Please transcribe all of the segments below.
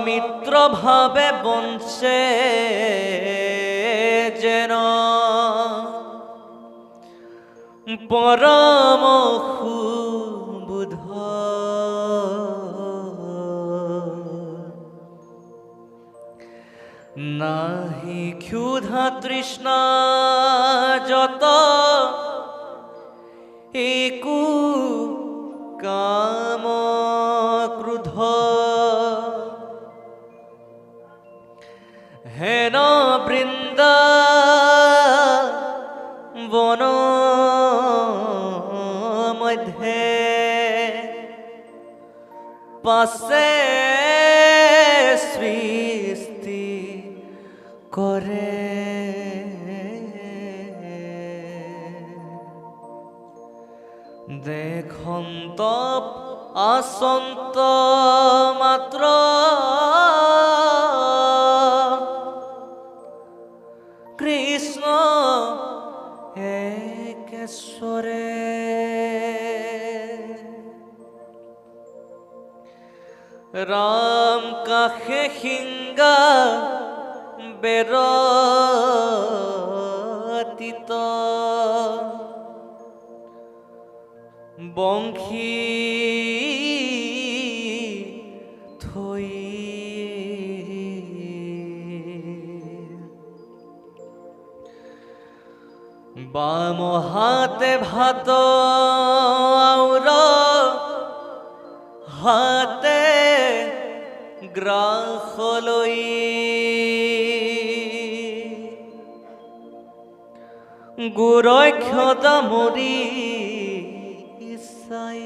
মিত্র ভাবে বঞ্চে যেন পরম বুধ নাহি ক্ষুধা তৃষ্ণা যত একু কাম ক্রোধ হেন বৃন্দা বন মধ্যে পাশে সৃষ্টি করে দেখন্ত আসন্ত মাত্র কৃষ্ণ একেশ্বরে রাম কাহে হিঙ্গা বেরতিত বংশী থৈ বাম হাতে ভাত আউর হাতে গ্রাস লৈ গুৰক্ষত মৰি ইচ্ছাই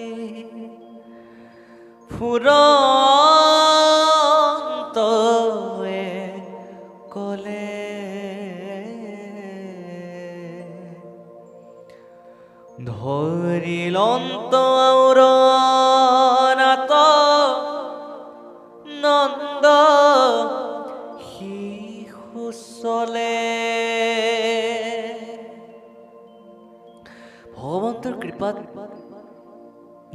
ফুৰন্তয়ে কলে ধৰিলন্ত আউৰ নাত নন্দ শিশু চলে ভগৱন্তৰ কৃপাত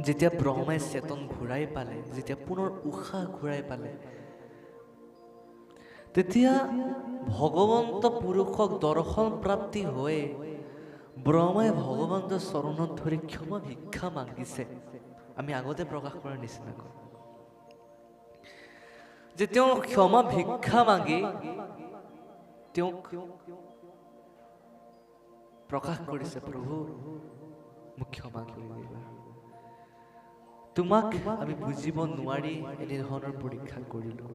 যেতিয়া ব্ৰহ্মাই চেতন ঘূৰাই পালে, যেতিয়া পুনৰ উশাহ ঘূৰাই পালে, তেতিয়া ভগৱন্ত পুৰুষক দৰ্শন প্ৰাপ্তি হৈ ব্ৰহ্মাই ভগৱন্তৰ চৰণত ধৰি ক্ষমা ভিক্ষা মাগিছে। আমি আগতে প্ৰকাশ কৰাৰ নিচিনাকৈ যে তেওঁ ক্ষমা ভিক্ষা মাগি তেওঁক প্ৰকাশ কৰিছে, প্ৰভু মোক ক্ষমা কৰিবা, তোমাক আমি বুজিব নোৱাৰি এনেধৰণৰ পৰীক্ষা কৰিলো।